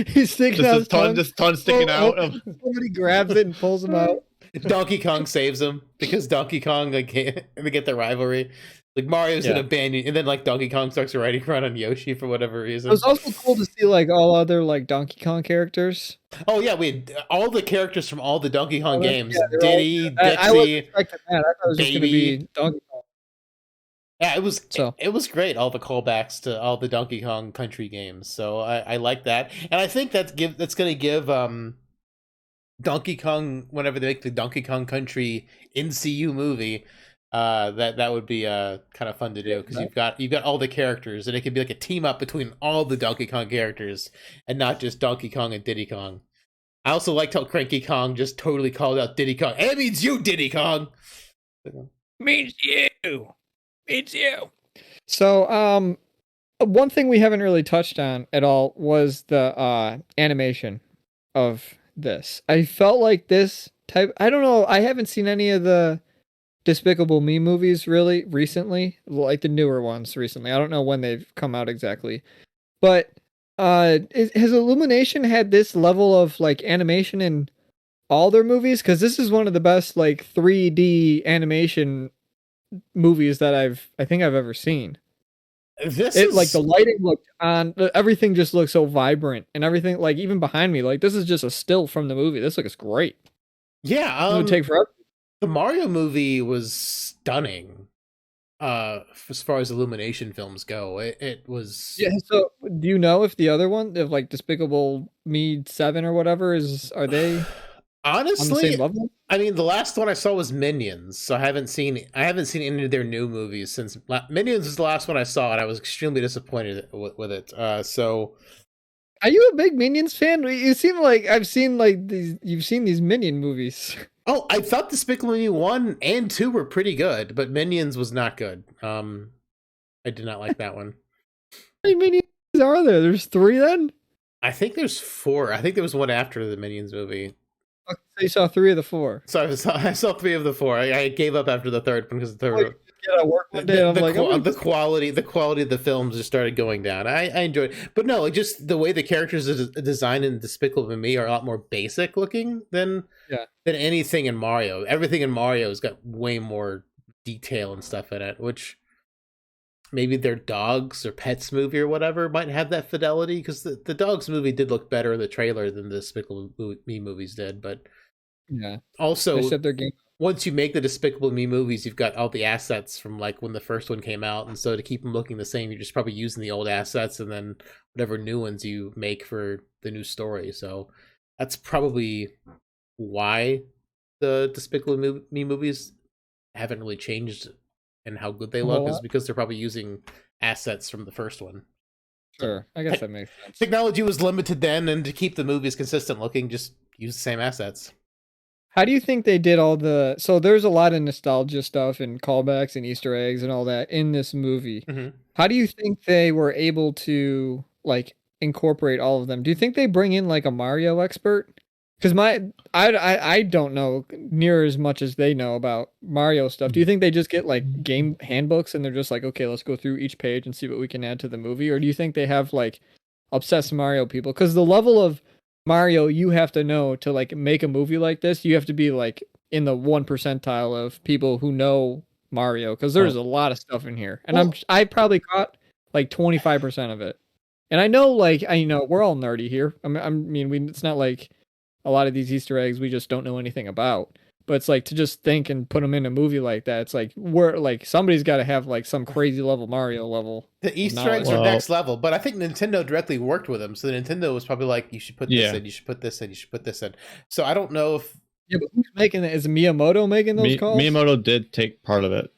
He's sticking out his tongue. Just tongue sticking out of. Somebody grabs it and pulls him out. Donkey Kong saves him because Donkey Kong they get the rivalry. Like Mario's gonna ban you, and then like Donkey Kong starts riding around on Yoshi for whatever reason. It was also cool to see like all other like Donkey Kong characters. Oh yeah, we had all the characters from all the Donkey Kong games. Yeah, they're Diddy, I wasn't Dixie. expecting that. I thought it was just gonna Baby. be Donkey Kong. Yeah, it was So. it was great. All the callbacks to all the Donkey Kong Country games. So I like that, and I think that's gonna give Donkey Kong whenever they make the Donkey Kong Country NCU movie. That would be kind of fun to do because you've got all the characters and it could be like a team up between all the Donkey Kong characters and not just Donkey Kong and Diddy Kong. I also liked how Cranky Kong just totally called out Diddy Kong. Hey, it means you, Diddy Kong. Means you. Means you. So, one thing we haven't really touched on at all was the animation of this. I felt like this type. I don't know. I haven't seen any of the Despicable Me movies really recently, like the newer ones recently. I don't know when they've come out exactly, but has Illumination had this level of like animation in all their movies? Because this is one of the best like 3D animation movies that I think I've ever seen. Like the lighting looked on, everything just looks so vibrant, and everything like even behind me, like this is just a still from the movie. This looks great. Yeah, It would take forever. The Mario movie was stunning. As far as Illumination films go, it was. Yeah. So, do you know if the other one, if like Despicable Me 7 or whatever, are they Honestly, on the same level? I mean, the last one I saw was Minions, so I haven't seen any of their new movies since Minions was the last one I saw, and I was extremely disappointed with it. So, are you a big Minions fan? You seem like I've seen like these. You've seen these Minion movies. Oh, I thought Despicable Me 1 and 2 were pretty good, but Minions was not good. I did not like that one. How many Minions are there? There's 3 then? I think there's 4. I think there was one after the Minions movie. Okay, so you saw 3 of the 4. So I saw 3 of the 4. I gave up after the third one because the third the quality of the films just started going down. I enjoyed it. But no, just the way the characters are designed in Despicable Me are a lot more basic looking than anything in Mario. Everything in Mario has got way more detail and stuff in it, which maybe their dogs or pets movie or whatever might have that fidelity, because the dogs movie did look better in the trailer than the Despicable Me movies did. But yeah, also their game. Once you make the Despicable Me movies, you've got all the assets from like when the first one came out, and so to keep them looking the same, you're just probably using the old assets and then whatever new ones you make for the new story. So that's probably why the Despicable Me movies haven't really changed and how good they look, is because they're probably using assets from the first one. Sure, I guess that makes sense. Technology was limited then, and to keep the movies consistent looking, just use the same assets. How do you think they did all the... So there's a lot of nostalgia stuff and callbacks and Easter eggs and all that in this movie. Mm-hmm. How do you think they were able to like incorporate all of them? Do you think they bring in like a Mario expert? Because I don't know near as much as they know about Mario stuff. Do you think they just get like game handbooks and they're just like, okay, let's go through each page and see what we can add to the movie? Or do you think they have like obsessed Mario people? Because the level of Mario you have to know to like make a movie like this, you have to be like in the 1 percentile of people who know Mario, because there's a lot of stuff in here, and I probably caught like 25% of it. And I know we're all nerdy here. It's not like a lot of these Easter eggs we just don't know anything about. But it's like to just think and put them in a movie like that. It's like somebody's got to have like some crazy level Mario level. The Easter eggs are next level, but I think Nintendo directly worked with them. So Nintendo was probably like, you should put this in, you should put this in, you should put this in. So I don't know if... Yeah, but who's making it? Is Miyamoto making those calls? Miyamoto did take part of it.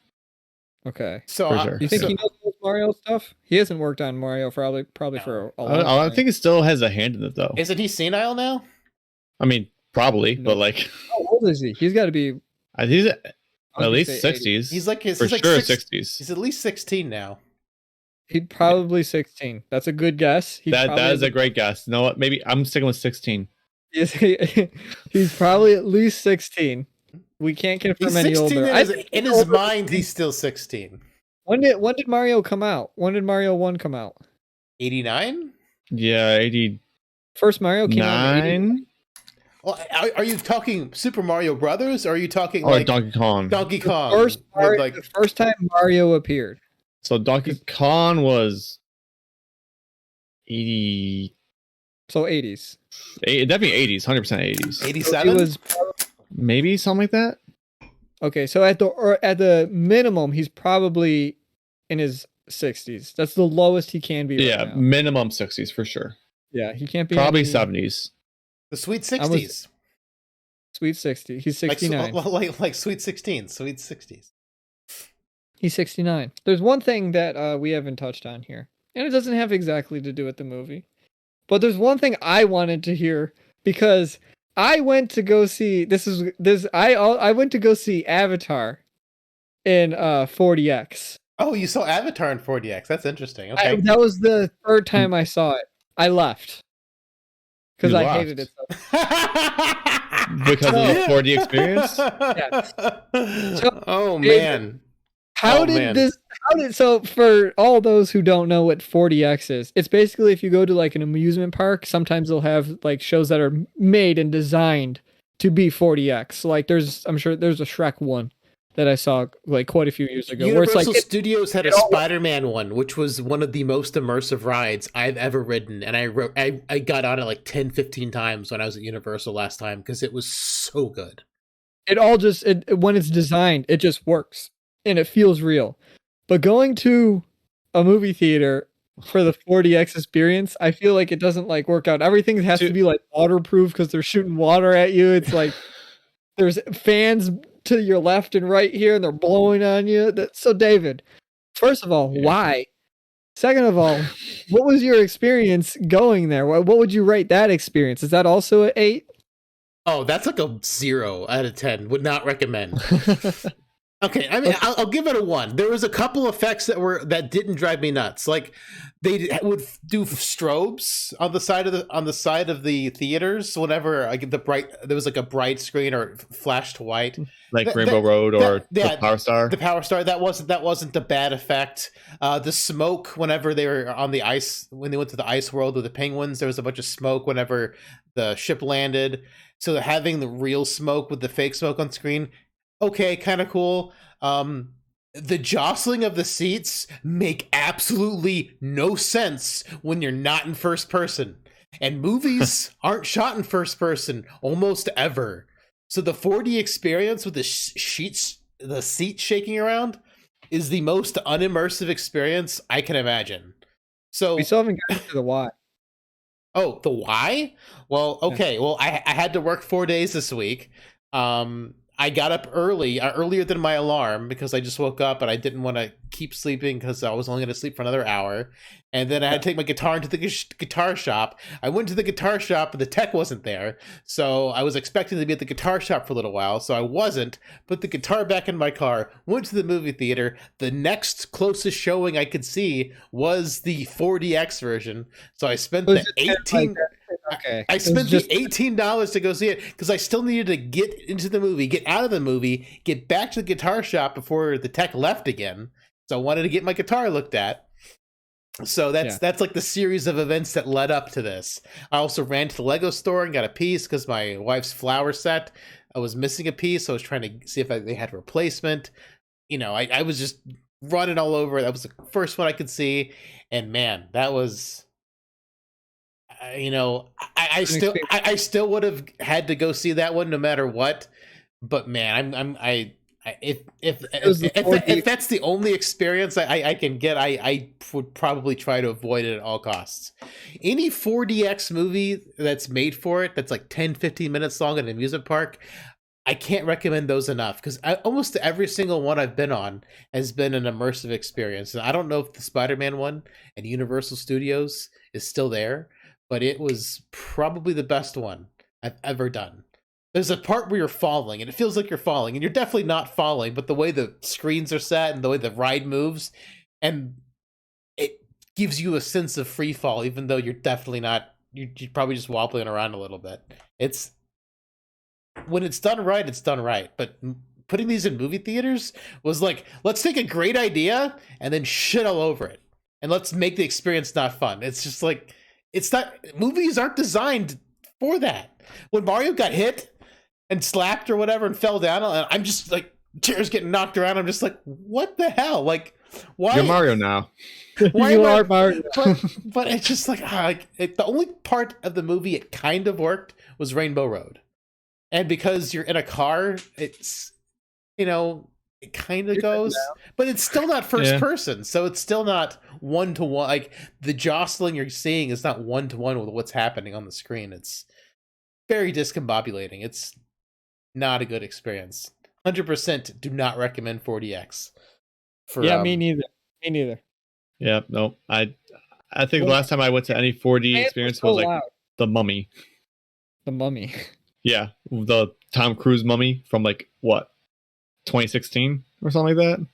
Okay. So sure. You think he knows Mario stuff? He hasn't worked on Mario probably for a long time. I think he still has a hand in it though. Isn't he senile now? I mean, probably, but like... How old is he? He's got to be... He's at least 60s. He's like... For sure 60s. He's at least 16 now. He'd probably 16. That's a good guess. That is a great guess. You know what? Maybe I'm sticking with 16. He's probably at least 16. We can't confirm any older. In his mind, he's still 16. When did Mario come out? When did Mario 1 come out? 89? Yeah, 80. First Mario came out in 89? Well, are you talking Super Mario Brothers, or are you talking like Donkey Kong? Donkey Kong. The first time Mario appeared. So Donkey Kong was 80. So 80s. Definitely 80s. 100% 80s. 87. It was maybe something like that. Okay, so at the minimum, he's probably in his 60s. That's the lowest he can be. Yeah, right now. minimum 60s for sure. Yeah, he can't be probably 70s. The sweet 60s. Sweet 60. He's 69. Like sweet 16. Sweet 60s. He's 69. There's one thing that we haven't touched on here, and it doesn't have exactly to do with the movie, but there's one thing I wanted to hear because I went to go see I went to go see Avatar in 40X. Oh, you saw Avatar in 4DX. That's interesting. Okay. That was the third time I saw it. I left because You I left. hated it so Because of the 4D experience? Oh man. How Oh, did man. this? So for all those who don't know what 40X is, it's basically if you go to like an amusement park, sometimes they'll have like shows that are made and designed to be 40X. Like I'm sure there's a Shrek one that I saw like quite a few years ago. Universal where it's like Studios had a Spider-Man one, which was one of the most immersive rides I've ever ridden. And I got on it like 10, 15 times when I was at Universal last time because it was so good. it all just when it's designed, it just works and it feels real. But going to a movie theater for the 40X experience, I feel like it doesn't like work out. Everything has to be like waterproof because they're shooting water at you. It's like there's fans to your left and right here, and they're blowing on you. So, David, first of all, why? Second of all, what was your experience going there? What would you rate that experience? Is that also an 8? Oh, that's like a 0 out of 10. Would not recommend. Okay, I mean, I'll give it a 1. There was a couple effects that didn't drive me nuts. Like they would do strobes on the side of the theaters whenever there was like a bright screen or flashed white, like Rainbow Road or the Power Star. The Power Star that wasn't a bad effect. The smoke whenever they were on the ice, when they went to the ice world with the penguins, there was a bunch of smoke whenever the ship landed. So having the real smoke with the fake smoke on screen. Okay, kind of cool. The jostling of the seats make absolutely no sense when you're not in first person. And movies aren't shot in first person almost ever. So the 4D experience with the seat shaking around is the most unimmersive experience I can imagine. So we still haven't gotten to the why. Oh, the why? Well, okay. Well, I had to work 4 days this week. I got up earlier than my alarm because I just woke up and I didn't want to keep sleeping because I was only going to sleep for another hour. And then I had to take my guitar into the guitar shop. I went to the guitar shop, but the tech wasn't there. So I was expecting to be at the guitar shop for a little while. So I wasn't. Put the guitar back in my car, went to the movie theater. The next closest showing I could see was the 4DX version. So I spent the I spent the $18 to go see it because I still needed to get into the movie, get out of the movie, get back to the guitar shop before the tech left again. So I wanted to get my guitar looked at. So that's like the series of events that led up to this. I also ran to the Lego store and got a piece because my wife's flower set, I was missing a piece. So I was trying to see if they had a replacement. You know, I was just running all over. That was the first one I could see. And man, that was... I still would have had to go see that one no matter what. But man, if that's the only experience I can get, I would probably try to avoid it at all costs. Any 4DX movie that's made for it, that's like 10, 15 minutes long at an amusement park, I can't recommend those enough because almost every single one I've been on has been an immersive experience. And I don't know if the Spider-Man one at Universal Studios is still there, but it was probably the best one I've ever done. There's a part where you're falling, and it feels like you're falling, and you're definitely not falling, but the way the screens are set and the way the ride moves, and it gives you a sense of free fall, even though you're definitely not, you're probably just wobbling around a little bit. When it's done right, it's done right. But putting these in movie theaters was like, let's take a great idea and then shit all over it. And let's make the experience not fun. It's just like, movies aren't designed for that. When Mario got hit and slapped or whatever and fell down, I'm just like, chairs getting knocked around. I'm just like, what the hell? Like, why? You're Mario now. Why you are Mario. But it's just like, the only part of the movie it kind of worked was Rainbow Road. And because you're in a car, it's, it kind of goes, but it's still not first person. So it's still not one-to-one. Like the jostling you're seeing is not one-to-one with what's happening on the screen. It's very discombobulating. It's not a good experience. 100% do not recommend 4DX. Me neither. Yeah, no. I think the last time I went to any 4D experience was like The Mummy. The Mummy. Yeah, the Tom Cruise Mummy from like what 2016 or something like that.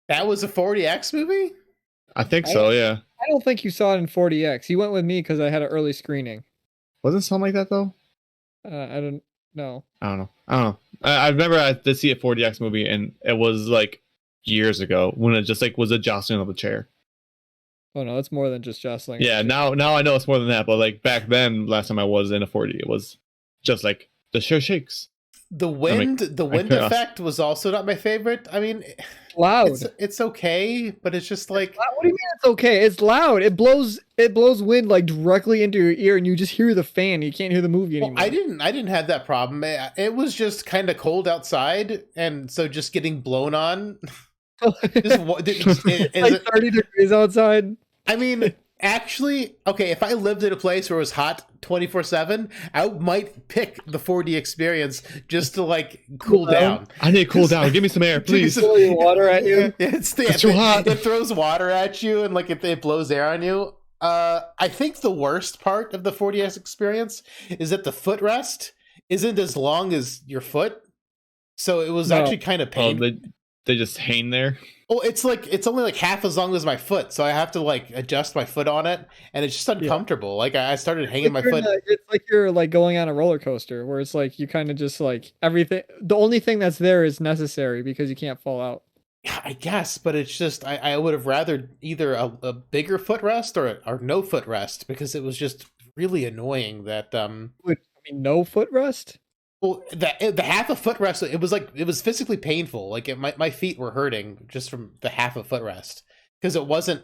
That was a 40X movie? I think so. Yeah, I don't think you saw it in 40X. You went with me because I had an early screening. wasn't something like that though. I don't know. I don't know. I remember I did see a 40X movie, and it was like years ago when it just like was a jostling of a chair. Oh no, it's more than just jostling. Yeah, now I know it's more than that, but like back then, last time I was in a 40, it was just like the chair shakes. The wind effect was also not my favorite. I mean, loud. It's okay, but it's just like, what do you mean it's okay? It's loud. It blows wind like directly into your ear, and you just hear the fan. You can't hear the movie anymore. I didn't have that problem. It was just kind of cold outside, and so just getting blown on. It's 30 degrees outside. I mean, actually, okay, if I lived in a place where it was hot 24/7, I might pick the 4D experience just to like cool down. I need to cool down. Give me some air, please. Throw water at you. It's too hot. It throws water at you, and like it blows air on you. I think the worst part of the 4DS experience is that the footrest isn't as long as your foot, so it was actually kind of painful. They just hang there. Oh, it's only like half as long as my foot, so I have to like adjust my foot on it, and it's just uncomfortable. Yeah. Like I started hanging my foot. It's like you're like going on a roller coaster, where it's like you kind of just like everything. The only thing that's there is necessary because you can't fall out. Yeah, I guess, but it's just I would have rather either a bigger footrest or no footrest, because it was just really annoying that. I mean, no footrest. Well, the half a footrest, it was physically painful. Like my feet were hurting just from the half a footrest, because it wasn't.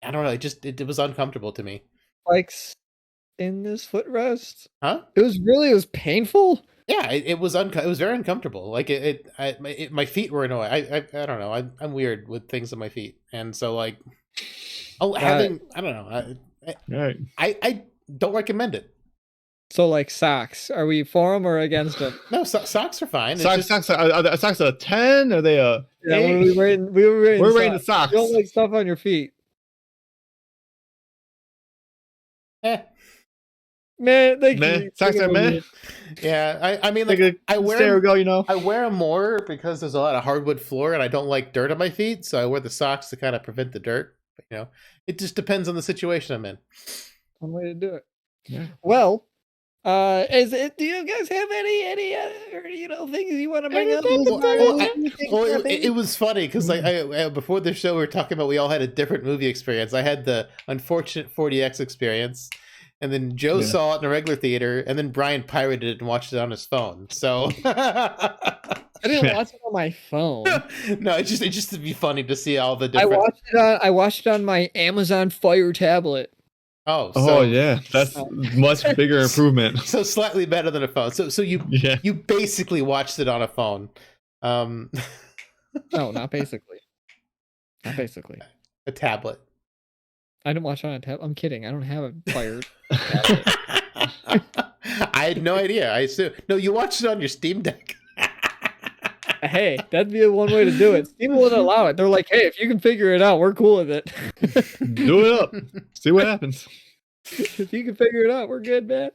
I don't know. It was uncomfortable to me. Like in this footrest, huh? It was painful. Yeah, it was very uncomfortable. Like my feet were annoying. I don't know. I'm weird with things on my feet, and so like, I don't know. I don't recommend it. So like socks, are we for them or against them? No, socks are fine. Socks are a 10? Are they a? Yeah, we're rating the socks. You don't like stuff on your feet. Man, socks are man. Yeah, I mean, like I wear them, I wear them more because there's a lot of hardwood floor, and I don't like dirt on my feet, so I wear the socks to kind of prevent the dirt. But, it just depends on the situation I'm in. One way to do it. Yeah. Well. Do you guys have any things you want to bring up? It was funny because like before the show we were talking about we all had a different movie experience. I had the unfortunate 40X experience, and then Joe saw it in a regular theater, and then Brian pirated it and watched it on his phone. So I didn't watch it on my phone. No, it's just to be funny to see all the different. I watched it on my Amazon Fire tablet. Oh yeah, that's much bigger improvement. So slightly better than a phone. So you basically watched it on a phone. No, not basically. Not basically. A tablet. I didn't watch it on a tablet. I'm kidding. I don't have a Fire tablet. I had no idea. I assume you watched it on your Steam Deck. Hey, that'd be one way to do it. Steam wouldn't allow it. They're like, hey, if you can figure it out, we're cool with it. Do it up. See what happens. If you can figure it out, we're good, man.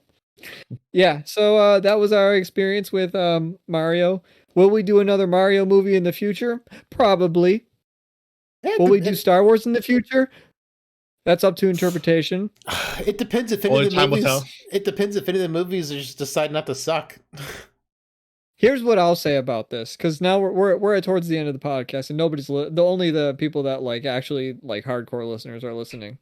Yeah, so that was our experience with Mario. Will we do another Mario movie in the future? Probably. Will we do Star Wars in the future? That's up to interpretation. It depends if any of the movies just decide not to suck. Here's what I'll say about this, because now we're towards the end of the podcast, and nobody's only the people that like actually like hardcore listeners are listening,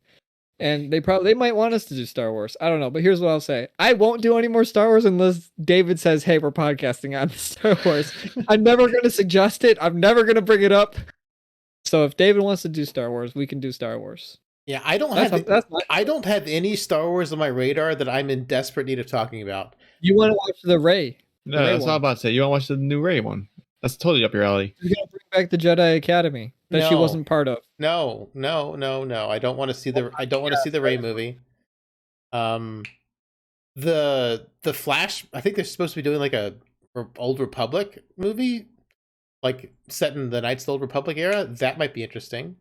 and they might want us to do Star Wars. I don't know, but here's what I'll say: I won't do any more Star Wars unless David says, "Hey, we're podcasting on Star Wars." I'm never going to suggest it. I'm never going to bring it up. So if David wants to do Star Wars, we can do Star Wars. Yeah, I don't have any Star Wars on my radar that I'm in desperate need of talking about. You want to watch the Rey? No, that's all about to say. You want to watch the new Rey one? That's totally up your alley. You're gonna bring back the Jedi Academy that she wasn't part of. No. I don't want to see the Rey movie. The Flash. I think they're supposed to be doing like a Old Republic movie, like set in the Knights of the Old Republic era. That might be interesting.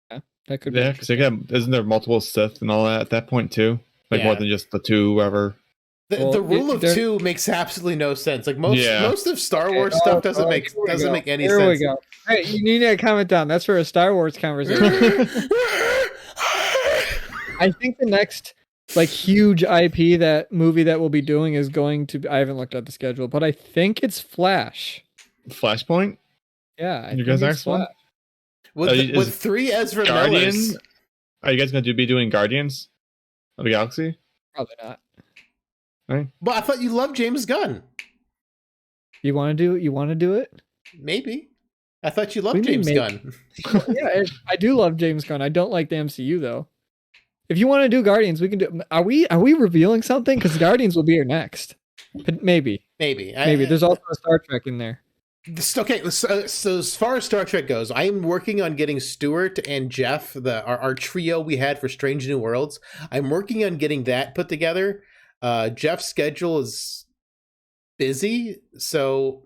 Yeah, that could be. Yeah, because isn't there multiple Sith and all that at that point too? Like more than just the two, whatever. The rule of two makes absolutely no sense. Like most of Star Wars stuff doesn't make any sense. Here we go. Hey, you need to comment down. That's for a Star Wars conversation. I think the next like huge IP movie that we'll be doing is going to be, I haven't looked at the schedule, but I think it's Flash. Flashpoint? Yeah, you guys next one? With 3 Ezra Millers. Are you guys going to be doing Guardians of the Galaxy? Probably not. Right. Well, I thought you loved James Gunn. You want to do it? Maybe. I thought you loved James Gunn. Yeah, I do love James Gunn. I don't like the MCU though. If you want to do Guardians, we can do. Are we revealing something? Because Guardians will be here next. But maybe. There's also a Star Trek in there. Okay, so as far as Star Trek goes, I am working on getting Stuart and Jeff, our trio we had for Strange New Worlds. I'm working on getting that put together. Jeff's schedule is busy, so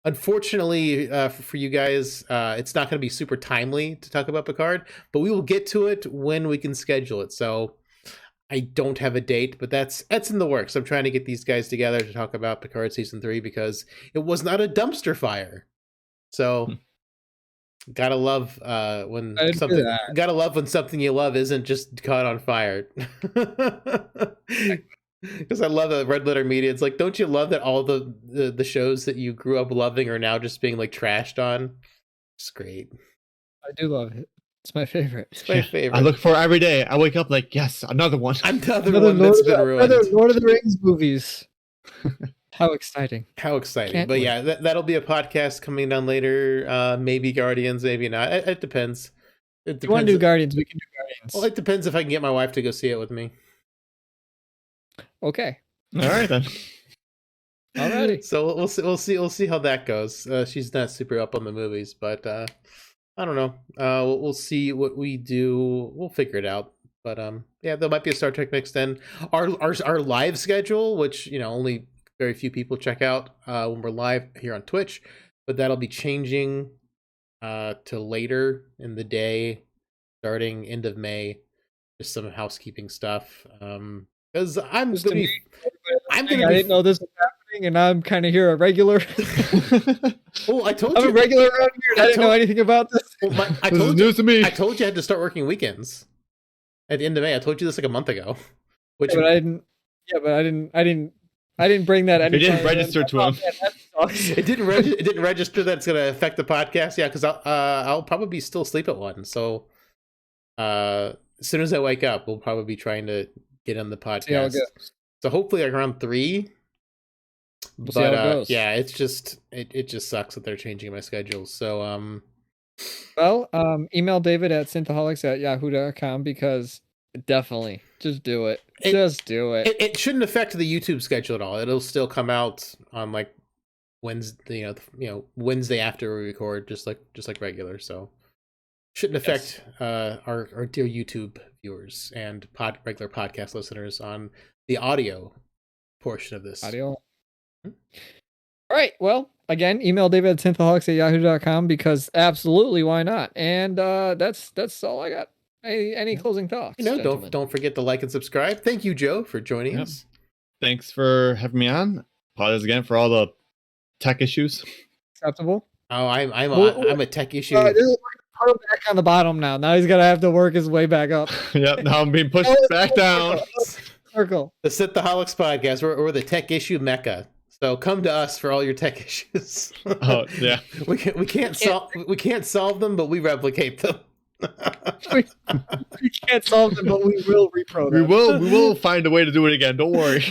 unfortunately for you guys, it's not going to be super timely to talk about Picard, but we will get to it when we can schedule it. So I don't have a date, but that's in the works. I'm trying to get these guys together to talk about Picard season 3 because it was not a dumpster fire. So gotta love when something you love isn't just caught on fire. Because I love the Red Letter Media. It's like, don't you love that all the shows that you grew up loving are now just being like trashed on? It's great. I do love it. It's my favorite. It's my favorite. I look for it every day. I wake up like, yes, another one. Another one that's been ruined. Another Lord of the Rings movies. How exciting. How exciting. But yeah, that'll be a podcast coming down later. Maybe Guardians, maybe not. It depends. If you want to do Guardians, we can do Guardians. Well, it depends if I can get my wife to go see it with me. Okay. All right then. Alrighty. So we'll see how that goes. She's not super up on the movies, but I don't know. We'll see what we do. We'll figure it out. But yeah, there might be a Star Trek Mix then. Our live schedule, which only very few people check out when we're live here on Twitch, but that'll be changing to later in the day, starting end of May. Just some housekeeping stuff. Because I didn't know this was happening, and I'm kind of here a regular. Oh, I told I'm you. a regular around here. I didn't know anything about this. Well, This is news to me. I told you I had to start working weekends at the end of May. I told you this like a month ago. But I didn't. Yeah, but I didn't bring that. It didn't register to him. It didn't register that it's going to affect the podcast. Yeah, because I'll probably still asleep at 1. So as soon as I wake up, we'll probably be trying to get on the podcast. So hopefully like around 3. We'll see how it goes. Yeah, it's just it just sucks that they're changing my schedule. So email David at synthaholics@yahoo.com because definitely just do it. Just do it. It shouldn't affect the YouTube schedule at all. It'll still come out on like Wednesday, Wednesday after we record, just like regular. So shouldn't affect our dear YouTube viewers and regular podcast listeners on the audio portion of this. Audio. All right. Well, again, email David at synthaholics@yahoo.com because absolutely, why not? And that's all I got. Any closing thoughts? Don't forget to like and subscribe. Thank you, Joe, for joining us. Thanks for having me on. Apologies again for all the tech issues. Acceptable. Oh, I'm a tech issue. Put him back on the bottom now. Now he's gonna have to work his way back up. Yep. Now I'm being pushed back down. Circle. The Synthaholics podcast. We're the tech issue mecca. So come to us for all your tech issues. Oh yeah. We can't solve them, but we replicate them. We can't solve them, but we will repro them. We will find a way to do it again. Don't worry.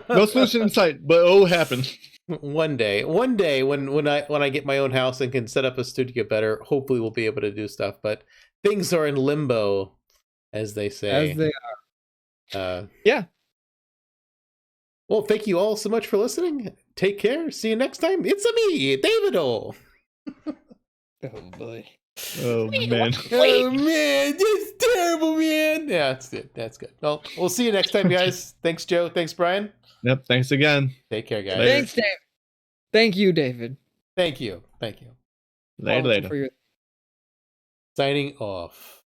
No solution in sight, but it'll happen. One day, when I get my own house and can set up a studio better, hopefully we'll be able to do stuff. But things are in limbo, as they say. As they are. Yeah. Well, thank you all so much for listening. Take care. See you next time. It's me, David O. Oh boy. Oh man. Oh man, that's terrible, man. Yeah, that's good. That's good. Well, we'll see you next time, guys. Thanks, Joe. Thanks, Brian. Yep. Thanks again. Take care, guys. Later. Thanks, Dave. Thank you, David. Thank you. Later. For your Signing off.